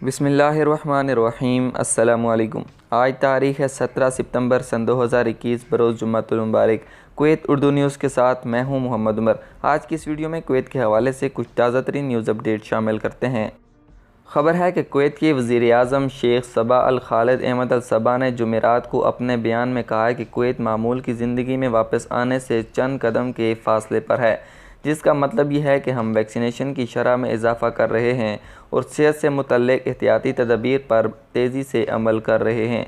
बिस्मिल्लाहिर्रहमानिर्रहीम। अस्सलामु अलैकुम। आज तारीख़ है 17 सितंबर सन 2021 बरोज़ जुम्मतुल मुबारक। कुवैत उर्दू न्यूज़ के साथ मैं हूं मोहम्मद उमर। आज की इस वीडियो में कुवैत के हवाले से कुछ ताज़ा तरीन न्यूज़ अपडेट शामिल करते हैं। ख़बर है कि कुवैत के वज़ीर-ए-आज़म शेख सबा अल खालिद अहमद अल सबा ने जुमेरात को अपने बयान में कहा है कि कुवैत मामूल की ज़िंदगी में वापस आने से चंद कदम के फासले पर है, जिसका मतलब ये है कि हम वैक्सीनेशन की शरह में इजाफ़ा कर रहे हैं और सेहत से मुतल्लिक़ एहतियाती तदबीर पर तेज़ी से अमल कर रहे हैं।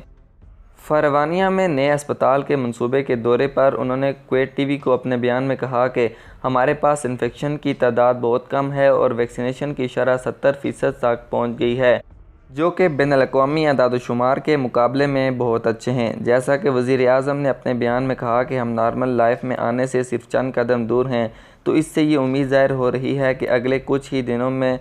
फरवानिया में नए अस्पताल के मंसूबे के दौरे पर उन्होंने कुवैत टीवी को अपने बयान में कहा कि हमारे पास इन्फेक्शन की तादाद बहुत कम है और वैक्सीनेशन की शरह 70% तक पहुँच गई है, जो कि बैनुल-अक़वामी अदाद-ओ-शुमार के मुकाबले में बहुत अच्छे हैं। जैसा कि वज़ीर-ए-आज़म ने अपने बयान में कहा कि हम नॉर्मल लाइफ में आने से सिर्फ चंद कदम दूर हैं, तो इससे ये उम्मीद ज़ाहिर हो रही है कि अगले कुछ ही दिनों में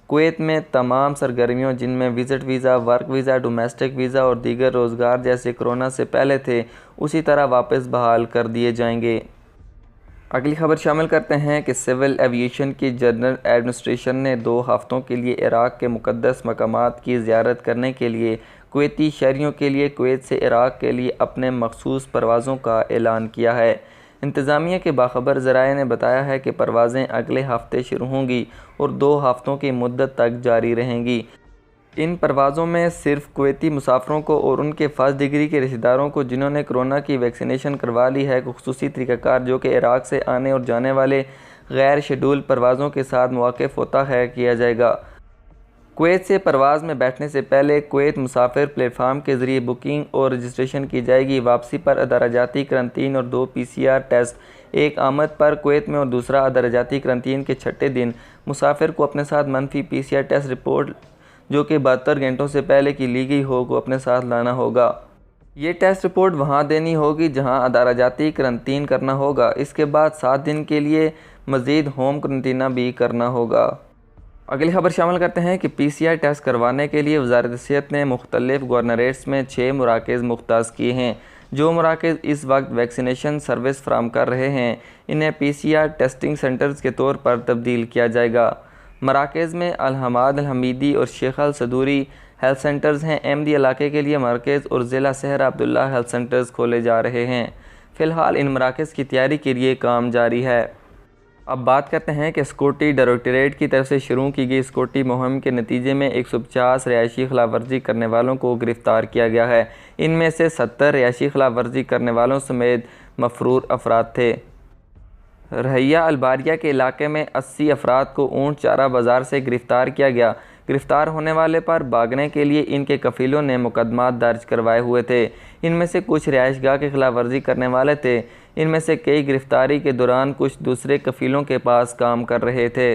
कुवैत में तमाम सरगर्मियों, जिनमें visit visa, work visa, domestic visa और दीगर रोज़गार जैसे कोरोना से पहले थे, उसी तरह वापस बहाल कर दिए जाएंगे। अगली खबर शामिल करते हैं कि सिविल एविएशन की जनरल एडमिनिस्ट्रेशन ने 2 हफ़्तों के लिए इराक़ के मुक़द्दस मकामात की ज़ियारत करने के लिए कुवैती शहरियों के लिए कुवैत से इराक़ के लिए अपने मखसूस परवाज़ों का ऐलान किया है। इंतज़ामिया के बाखबर ज़राए ने बताया है कि परवाज़ें अगले हफ़्ते शुरू होंगी और 2 हफ़्तों की मुद्दत तक जारी रहेंगी। इन परवाज़ों में सिर्फ कुवैती मुसाफिरों को और उनके फ़र्स्ट डिग्री के रिश्तेदारों को जिन्होंने कोरोना की वैक्सीनेशन करवा ली है, खुसूसी तरीक़ाकार जो कि इराक़ से आने और जाने वाले गैर शेड्यूल परवाज़ों के साथ मुवाक़िफ़ होता है, किया जाएगा। कुवैत से परवाज़ में बैठने से पहले कुवैत मुसाफिर प्लेटफार्म के ज़रिए बुकिंग और रजिस्ट्रेशन की जाएगी। वापसी पर अदाराजाती करंतीन और 2 PCR टेस्ट, एक आमद पर कुवैत में और दूसरा अदाराजाती करंतीन के छठे दिन मुसाफिर को अपने साथ मनफी PCR टेस्ट रिपोर्ट, जो कि 72 घंटों से पहले की ली गई हो, को अपने साथ लाना होगा। ये टेस्ट रिपोर्ट वहाँ देनी होगी जहाँ अदाराजाती करंतीन करना होगा। इसके बाद 7 दिन के लिए मज़ीद होम करंटीना भी करना होगा। अगली खबर शामिल करते हैं कि PCR टेस्ट करवाने के लिए वज़ारत सेहत ने मुख्तलिफ गवर्नरेट्स में 6 मराकज़ मुख्तास किए हैं। जो मराकज़ इस वक्त वैक्सीनेशन सर्विस फराहम कर रहे हैं, इन्हें PCR टेस्टिंग सेंटर्स के तौर पर तब्दील किया जाएगा। मराकज़ में अल-हमाद अल-हमीदी और शेख अल-सदूरी हेल्थ सेंटर्स हैं। अहमदी इलाके के लिए मरकज़ और ज़िला सहरा अब्दुल्ला हेल्थ सेंटर्स खोले जा रहे हैं। फ़िलहाल इन मराकज़ की तैयारी के लिए काम जारी है। अब बात करते हैं कि सिक्योरिटी डायरेक्टरेट की तरफ से शुरू की गई सिक्योरिटी मुहिम के नतीजे में 150 रिहायशी खिलाफ वर्जी करने वालों को गिरफ़्तार किया गया है। इनमें से 70 रिहायशी खिलाफ वर्जी करने वालों समेत मफरूर अफराद थे। रहिया अलबारिया के इलाके में 80 अफराद को ऊँट चारा बाज़ार से गिरफ़्तार किया गया। गिरफ़्तार होने वाले पर भागने के लिए इनके कफ़ीलों ने मुकदमात दर्ज करवाए हुए थे। इनमें से कुछ रिहाइशगाह की खिलाफ वर्जी करने वाले थे। इनमें से कई गिरफ़्तारी के दौरान कुछ दूसरे कफ़ीलों के पास काम कर रहे थे।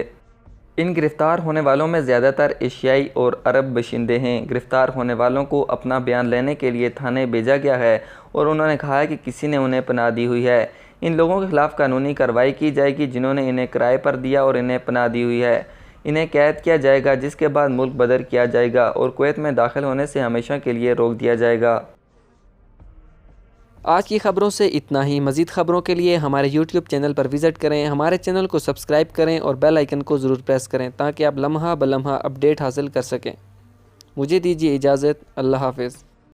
इन गिरफ़्तार होने वालों में ज़्यादातर एशियाई और अरब बशिंदे हैं। गिरफ़्तार होने वालों को अपना बयान लेने के लिए थाने भेजा गया है और उन्होंने कहा है कि किसी ने उन्हें पनाह दी हुई है। इन लोगों के खिलाफ़ कानूनी कार्रवाई की जाएगी जिन्होंने इन्हें किराए पर दिया और इन्हें पनाह दी हुई है। इन्हें कैद किया जाएगा, जिसके बाद मुल्क बदर किया जाएगा और कुवैत में दाखिल होने से हमेशा के लिए रोक दिया जाएगा। आज की ख़बरों से इतना ही। मज़ीद ख़बरों के लिए हमारे YouTube चैनल पर विज़िट करें, हमारे चैनल को सब्सक्राइब करें और बेल आइकन को ज़रूर प्रेस करें ताकि आप लम्हा ब लम्हा अपडेट हासिल कर सकें। मुझे दीजिए इजाज़त। अल्लाह हाफ़िज़।